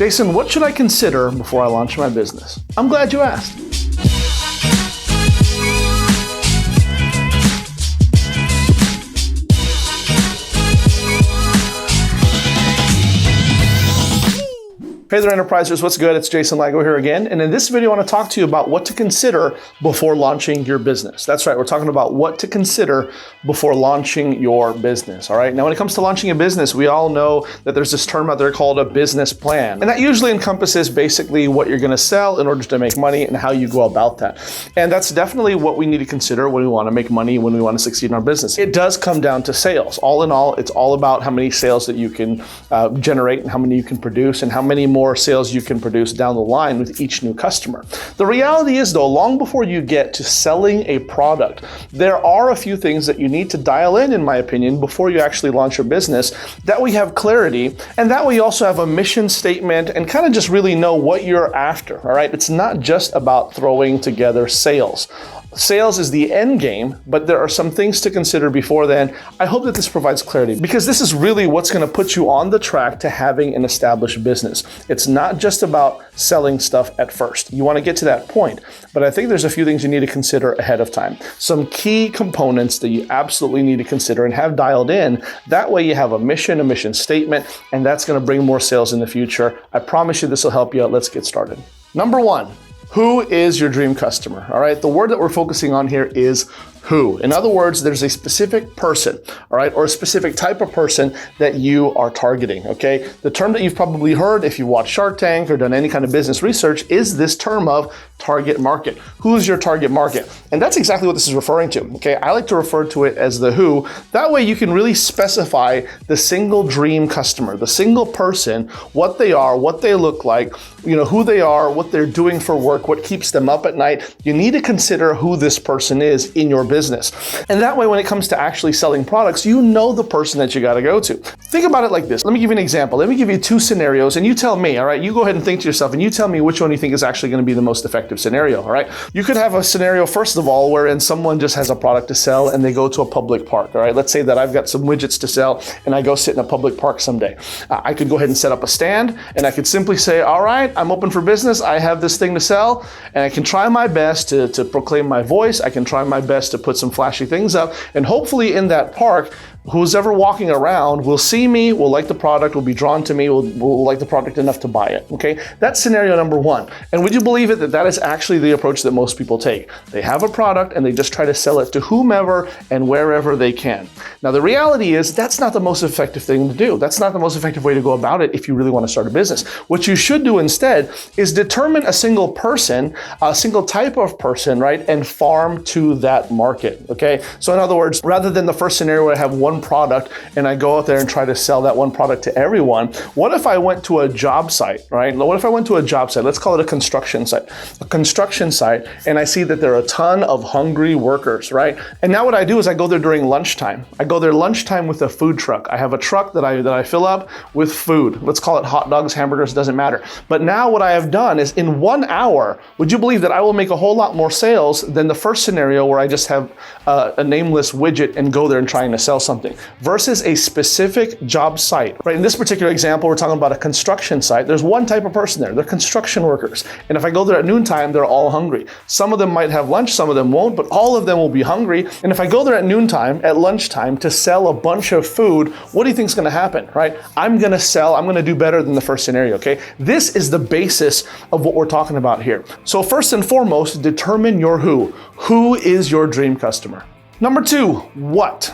Jason, what should I consider before I launch my business? I'm glad you asked. Hey there, enterprisers, what's good? It's Jason Lago here again. And in this video, I want to talk to you about what to consider before launching your business. That's right, we're talking about what to consider before launching your business, all right? Now, when it comes to launching a business, we all know that there's this term out there called a business plan. And that usually encompasses basically what you're going to sell in order to make money and how you go about that. And that's definitely what we need to consider when we want to make money, when we want to succeed in our business. It does come down to sales. All in all, it's all about how many sales that you can generate and how many you can produce and how many more sales you can produce down the line with each new customer. The reality is though, long before you get to selling a product, there are a few things that you need to dial in my opinion, before you actually launch your business. That way you have clarity, and that way you also have a mission statement and kind of just really know what you're after, all right? It's not just about throwing together sales. Sales is the end game, but there are some things to consider before then. I hope that this provides clarity because this is really what's going to put you on the track to having an established business. It's not just about selling stuff at first. You want to get to that point, but I think there's a few things you need to consider ahead of time. Some key components that you absolutely need to consider and have dialed in. That way you have a mission statement, and that's going to bring more sales in the future. I promise you this will help you out. Let's get started. Number one, who is your dream customer? All right, the word that we're focusing on here is who. In other words, there's a specific person, all right, or a specific type of person that you are targeting, okay? The term that you've probably heard if you watch Shark Tank or done any kind of business research is this term of target market. Who's your target market? And that's exactly what this is referring to, okay? I like to refer to it as the who. That way you can really specify the single dream customer, the single person, what they are, what they look like, you know, who they are, what they're doing for work, what keeps them up at night. You need to consider who this person is in your business. And that way, when it comes to actually selling products, you know the person that you got to go to. Think about it like this. Let me give you an example. Let me give you two scenarios and you tell me, all right, you go ahead and think to yourself and you tell me which one you think is actually going to be the most effective scenario, all right? You could have a scenario, first of all, wherein someone just has a product to sell and they go to a public park, all right? Let's say that I've got some widgets to sell and I go sit in a public park someday. I could go ahead and set up a stand and I could simply say, all right, I'm open for business. I have this thing to sell and I can try my best to proclaim my voice. I can try my best to put some flashy things up, and hopefully in that park, who's ever walking around will see me, will like the product, will be drawn to me, will like the product enough to buy it, okay? That's scenario number one. And would you believe it that is actually the approach that most people take? They have a product and they just try to sell it to whomever and wherever they can. Now, the reality is that's not the most effective thing to do. That's not the most effective way to go about it if you really want to start a business. What you should do instead is determine a single person, a single type of person, right? And farm to that market, okay? So in other words, rather than the first scenario where I have one product and I go out there and try to sell that one product to everyone, what if I went to a job site, right? What if I went to a job site, let's call it a construction site, and I see that there are a ton of hungry workers, right? And now what I do is I go there during lunchtime. I go there lunchtime with a food truck. I have a truck that I fill up with food. Let's call it hot dogs, hamburgers, doesn't matter. But now what I have done is in 1 hour, would you believe that I will make a whole lot more sales than the first scenario where I just have a nameless widget and go there and trying to sell something, versus a specific job site, right? In this particular example, we're talking about a construction site. There's one type of person there. They're construction workers. And if I go there at noontime, they're all hungry. Some of them might have lunch, some of them won't, but all of them will be hungry. And if I go there at noontime, at lunchtime to sell a bunch of food, what do you think is going to happen, right? I'm going to do better than the first scenario, okay? This is the basis of what we're talking about here. So first and foremost, determine your who. Who is your dream customer? Number two, what?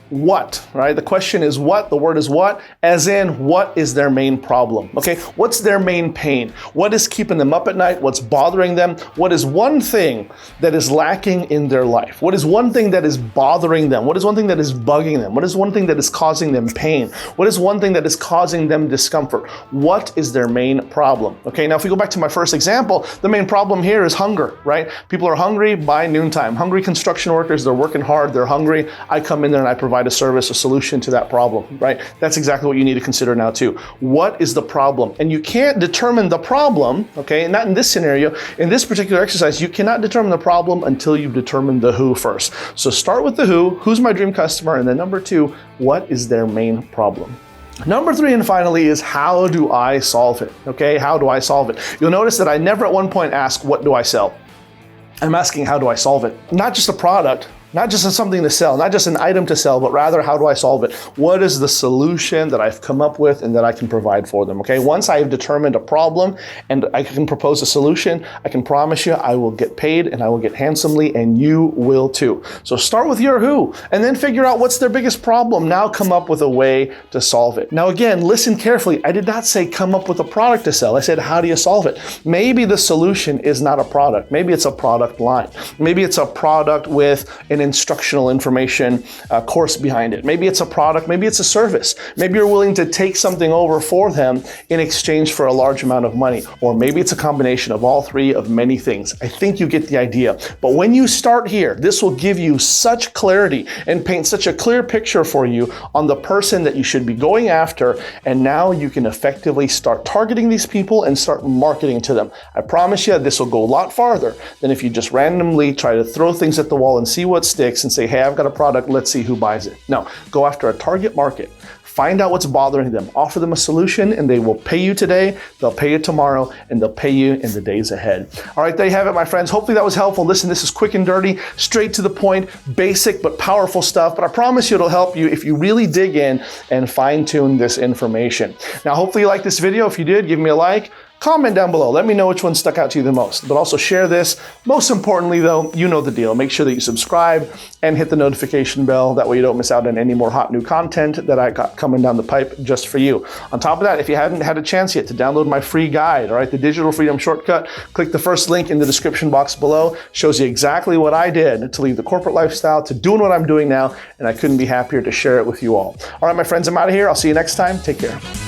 What, right? The question is what, the word is what, as in what is their main problem, okay? What's their main pain? What is keeping them up at night? What's bothering them? What is one thing that is lacking in their life? What is one thing that is bothering them? What is one thing that is bugging them? What is one thing that is causing them pain? What is one thing that is causing them discomfort? What is their main problem? Okay, now if we go back to my first example, the main problem here is hunger, right? People are hungry by noontime. Hungry construction workers, they're working hard, they're hungry. I come in there and I provide a service, a solution to that problem, right? That's exactly what you need to consider now too. What is the problem? And you can't determine the problem, okay? Not in this scenario. In this particular exercise, you cannot determine the problem until you've determined the who first. So start with the who, who's my dream customer? And then number two, what is their main problem? Number 3, and finally, is how do I solve it? Okay, how do I solve it? You'll notice that I never at one point ask, what do I sell? I'm asking, how do I solve it? Not just a product, not just something to sell, not just an item to sell, but rather, how do I solve it? What is the solution that I've come up with and that I can provide for them, okay? Once I have determined a problem and I can propose a solution, I can promise you I will get paid and I will get handsomely, and you will too. So start with your who, and then figure out what's their biggest problem. Now come up with a way to solve it. Now again, listen carefully. I did not say come up with a product to sell. I said, how do you solve it? Maybe the solution is not a product. Maybe it's a product line. Maybe it's a product with an instructional information course behind it. Maybe it's a product, maybe it's a service. Maybe you're willing to take something over for them in exchange for a large amount of money. Or maybe it's a combination of all three of many things. I think you get the idea. But when you start here, this will give you such clarity and paint such a clear picture for you on the person that you should be going after. And now you can effectively start targeting these people and start marketing to them. I promise you this will go a lot farther than if you just randomly try to throw things at the wall and see what sticks and say, hey, I've got a product, let's see who buys it. No, go after a target market. Find out what's bothering them, offer them a solution, and they will pay you today, they'll pay you tomorrow, and they'll pay you in the days ahead. All right, there you have it, my friends. Hopefully that was helpful. Listen, this is quick and dirty, straight to the point, basic but powerful stuff, but I promise you it'll help you if you really dig in and fine-tune this information. Now, hopefully you liked this video. If you did, give me a like. Comment down below. Let me know which one stuck out to you the most. But also share this. Most importantly, though, you know the deal. Make sure that you subscribe and hit the notification bell. That way you don't miss out on any more hot new content that I got coming down the pipe just for you. On top of that, if you haven't had a chance yet to download my free guide, all right, the Digital Freedom Shortcut, click the first link in the description box below. Shows you exactly what I did to leave the corporate lifestyle to doing what I'm doing now, and I couldn't be happier to share it with you all. All right, my friends, I'm out of here. I'll see you next time. Take care.